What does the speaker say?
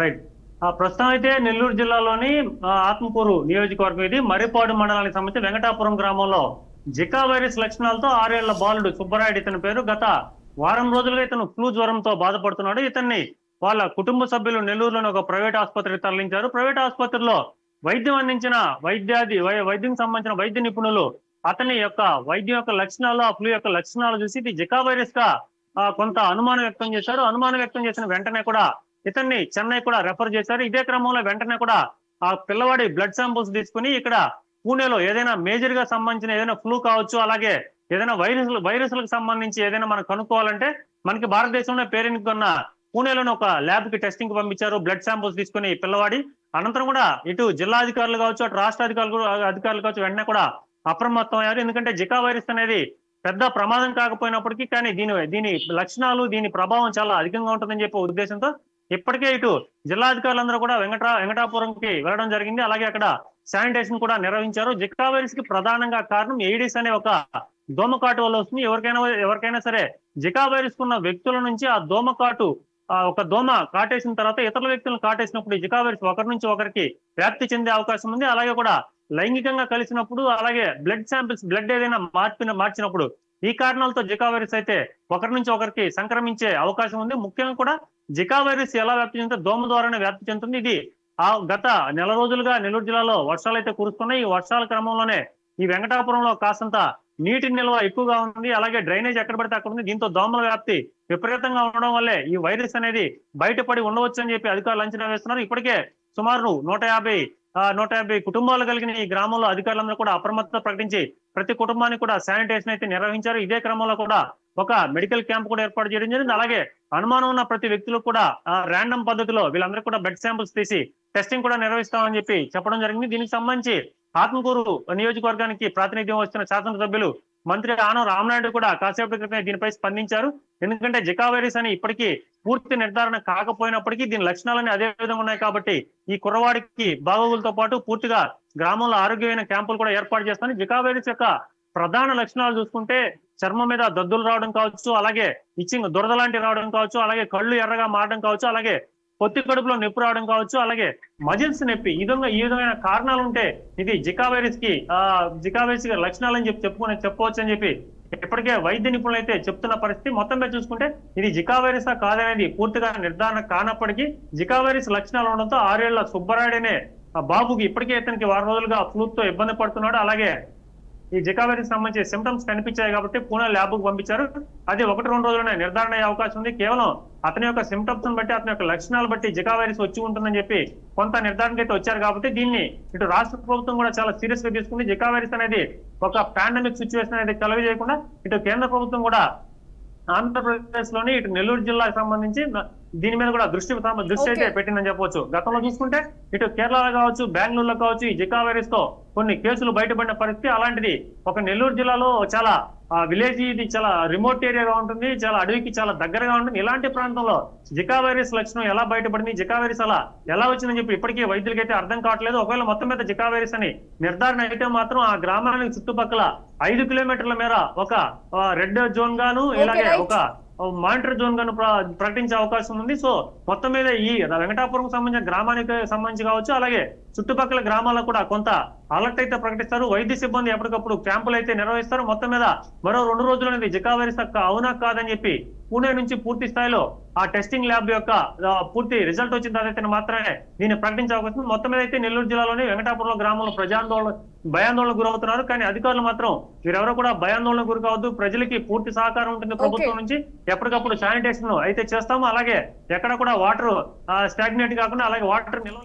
Right. ప్రస్తుతం అయితే నెల్లూరు జిల్లాలోని ఆత్మకూరు నియోజకవర్గం ఇది మర్రిపాడు మండలానికి సంబంధించి వెంకటాపురం గ్రామంలో జికా వైరస్ లక్షణాలతో 6 ఏళ్ల బాలుడు సుబ్బరాయుడు ఇతని పేరు గత వారం రోజులుగా ఇతను ఫ్లూ జ్వరంతో బాధపడుతున్నాడు. ఇతన్ని వాళ్ళ కుటుంబ సభ్యులు నెల్లూరులోని ఒక ప్రైవేట్ ఆసుపత్రికి తరలించారు. ప్రైవేట్ ఆసుపత్రిలో వైద్యం అందించిన వైద్యం సంబంధించిన వైద్య నిపుణులు అతని యొక్క వైద్యం యొక్క లక్షణాలు, ఆ ఫ్లూ యొక్క లక్షణాలు చూసి ఇది జికా వైరస్ గా కొంత అనుమానం వ్యక్తం చేశారు. అనుమానం వ్యక్తం చేసిన వెంటనే కూడా ఇతన్ని చెన్నై కూడా రెఫర్ చేశారు. ఇదే క్రమంలో వెంటనే కూడా ఆ పిల్లవాడి బ్లడ్ శాంపుల్స్ తీసుకుని ఇక్కడ పూణేలో ఏదైనా మేజర్ గా సంబంధించిన ఏదైనా ఫ్లూ కావచ్చు, అలాగే ఏదైనా వైరస్లకు సంబంధించి ఏదైనా మనం కనుక్కోవాలంటే మనకి భారతదేశంలో పేరెన్నికున్న పూణేలోని ఒక ల్యాబ్ కి టెస్టింగ్ కి పంపించారు. బ్లడ్ శాంపుల్స్ తీసుకుని పిల్లవాడి అనంతరం కూడా ఇటు జిల్లా అధికారులు కావచ్చు, అటు రాష్ట్ర అధికారులు కావచ్చు వెంటనే కూడా అప్రమత్తం అయ్యారు. ఎందుకంటే జికా వైరస్ అనేది పెద్ద ప్రమాదం కాకపోయినప్పటికీ కానీ దీని లక్షణాలు, దీని ప్రభావం చాలా అధికంగా ఉంటుందని చెప్పే ఉద్దేశంతో ఇప్పటికే ఇటు జిల్లా అధికారులందరూ కూడా వెంకటాపురంకి వెళ్ళడం జరిగింది. అలాగే అక్కడ శానిటేషన్ కూడా నిర్వహించారు. జికా వైరస్ కి ప్రధానంగా కారణం ఎయిడిస్ అనే ఒక దోమకాటు వల్ల వస్తుంది. ఎవరికైనా సరే జికా వైరస్ ఉన్న వ్యక్తుల నుంచి ఆ దోమకాటు ఒక దోమ కాటేసిన తర్వాత ఇతర వ్యక్తులను కాటేసినప్పుడు ఈ జికా వైరస్ ఒకరి నుంచి ఒకరికి వ్యాప్తి చెందే అవకాశం ఉంది. అలాగే కూడా లైంగికంగా కలిసినప్పుడు, అలాగే బ్లడ్ ఏదైనా మార్చినప్పుడు ఈ కారణాలతో జికా వైరస్ అయితే ఒకరి నుంచి ఒకరికి సంక్రమించే అవకాశం ఉంది. ముఖ్యంగా కూడా జికా వైరస్ ఎలా వ్యాప్తి చెందుతుందో దోమ ద్వారానే వ్యాప్తి చెందుతుంది. ఇది గత నెల రోజులుగా నెల్లూరు జిల్లాలో వర్షాలు అయితే కురుస్తున్నాయి. ఈ వర్షాల క్రమంలోనే ఈ వెంకటాపురంలో కాస్తంత నీటి నిల్వ ఎక్కువగా ఉంది. అలాగే డ్రైనేజ్ ఎక్కడ పడితే అక్కడ ఉంది. దీంతో దోమల వ్యాప్తి విపరీతంగా ఉండడం వల్లే ఈ వైరస్ అనేది బయటపడి ఉండవచ్చు అని చెప్పి అధికారులు అంచనా వేస్తున్నారు. ఇప్పటికే సుమారు 150 కుటుంబాలు కలిగిన ఈ గ్రామంలో అధికారులందరూ కూడా అప్రమత్తత ప్రకటించి ప్రతి కుటుంబానికి కూడా శానిటేషన్ అయితే నిర్వహించారు. ఇదే క్రమంలో కూడా ఒక మెడికల్ క్యాంప్ కూడా ఏర్పాటు చేయడం జరిగింది. అలాగే అనుమానం ఉన్న ప్రతి వ్యక్తులకు కూడా ర్యాండమ్ పద్ధతిలో వీళ్ళందరూ కూడా బ్లడ్ శాంపుల్స్ తీసి టెస్టింగ్ కూడా నిర్వహిస్తామని చెప్పి చెప్పడం జరిగింది. దీనికి సంబంధించి ఆత్మకూరు నియోజకవర్గానికి ప్రాతినిధ్యం వస్తున్న శాసనసభ్యులు మంత్రి ఆనం రామనాయుడు కూడా కాసేపటి క్రితమే దీనిపై స్పందించారు. ఎందుకంటే జికా వైరస్ అని ఇప్పటికీ పూర్తి నిర్ధారణ కాకపోయినప్పటికీ దీని లక్షణాలన్నీ అదే విధంగా ఉన్నాయి కాబట్టి ఈ కుర్రవాడికి బాగోగులతో పాటు పూర్తిగా గ్రామంలో ఆరోగ్యమైన క్యాంపులు కూడా ఏర్పాటు చేస్తాను. జికా వైరస్ యొక్క ప్రధాన లక్షణాలు చూసుకుంటే చర్మం మీద దద్దులు రావడం కావచ్చు, అలాగే ఇచ్చింగ్ దురద లాంటి రావడం కావచ్చు, అలాగే కళ్ళు ఎర్రగా మారడం కావచ్చు, అలాగే పొత్తి కడుపులో నొప్పి రావడం కావచ్చు, అలాగే మజిల్స్ నొప్పి. ఈ విధమైన కారణాలు ఉంటే ఇది జికా వైరస్ కి లక్షణాలని చెప్పవచ్చు అని చెప్పి ఇప్పటికే వైద్య నిపుణులు అయితే చెప్తున్న పరిస్థితి. మొత్తం మీద చూసుకుంటే ఇది జికా వైరస్ కాదనేది పూర్తిగా నిర్ధారణ కానప్పటికీ జికా వైరస్ లక్షణాలు ఉండడంతో 6 ఏళ్ల సుబ్బరాయుడనే బాబుకి ఇప్పటికే ఇతనికి వారం రోజులుగా ఫ్లూతో ఇబ్బంది పడుతున్నాడు. అలాగే ఈ జికా వైరస్ సంబంధించి సిమ్టమ్స్ కనిపించాయి కాబట్టి పూణే ల్యాబ్ కు పంపించారు. అది 1-2 రోజుల్లోనే నిర్ధారణ అయ్యే అవకాశం ఉంది. కేవలం అతని యొక్క సిమ్టమ్స్ బట్టి, అతని యొక్క లక్షణాలు బట్టి జికా వైరస్ వచ్చి ఉంటుందని చెప్పి కొంత నిర్ధారణకు అయితే వచ్చారు. కాబట్టి దీన్ని ఇటు రాష్ట్ర ప్రభుత్వం కూడా చాలా సీరియస్ గా తీసుకుంది. జికా వైరస్ అనేది ఒక పాండమిక్ సిచ్యువేషన్ అనేది కలవి చేయకుండా ఇటు కేంద్ర ప్రభుత్వం కూడా ఆంధ్రప్రదేశ్ లోని ఇటు నెల్లూరు జిల్లాకు సంబంధించి దీని మీద కూడా దృష్టి అయితే పెట్టిందని చెప్పవచ్చు. గతంలో చూసుకుంటే ఇటు కేరళలో కావచ్చు, బెంగళూరులో కావచ్చు ఈ జికా వైరస్ తో కొన్ని కేసులు బయటపడిన పరిస్థితి. అలాంటిది ఒక నెల్లూరు జిల్లాలో చాలా విలేజ్, ఇది చాలా రిమోట్ ఏరియాగా ఉంటుంది, చాలా అడవికి చాలా దగ్గరగా ఉంటుంది. ఇలాంటి ప్రాంతంలో జికా వైరస్ లక్షణం ఎలా బయటపడింది, జికా వైరస్ అలా ఎలా వచ్చిందని చెప్పి ఇప్పటికీ వైద్యులకైతే అర్థం కావట్లేదు. ఒకవేళ మొత్తం మీద జికా వైరస్ అని నిర్ధారణ అయితే మాత్రం ఆ గ్రామానికి చుట్టుపక్కల 5 కిలోమీటర్ల మేర ఒక రెడ్ జోన్ గాను, ఇలాగే ఒక మానిటర్ జోన్ గాను ప్రకటించే అవకాశం ఉంది. సో మొత్తం మీద ఈ వెంకటాపురం సంబంధించిన గ్రామానికి సంబంధించి కావచ్చు, అలాగే చుట్టుపక్కల గ్రామాల్లో కూడా కొంత అలర్ట్ అయితే ప్రకటిస్తారు. వైద్య సిబ్బంది ఎప్పటికప్పుడు క్యాంపులు అయితే నిర్వహిస్తారు. మొత్తం మీద మరో 2 రోజులు అనేది జికా వైరస్ అవునా కాదని చెప్పి పూణే నుంచి పూర్తి స్థాయిలో ఆ టెస్టింగ్ ల్యాబ్ యొక్క పూర్తి రిజల్ట్ వచ్చిన తర్వాత మాత్రమే దీన్ని ప్రకటించే అవకాశం. మొత్తం మీద అయితే నెల్లూరు జిల్లాలోని వెంకటాపురంలో గ్రామంలో భయాందోళనకు గురవుతున్నారు. కానీ అధికారులు మాత్రం వీరెవరో కూడా భయాందోళనకు గురి కావద్దు, ప్రజలకి పూర్తి సహకారం ఉంటుంది ప్రభుత్వం నుంచి, ఎప్పటికప్పుడు శానిటేషన్ అయితే చేస్తాము. అలాగే ఎక్కడ కూడా వాటర్ స్టాగ్నేట్ కాకుండా అలాగే వాటర్ నిల్వ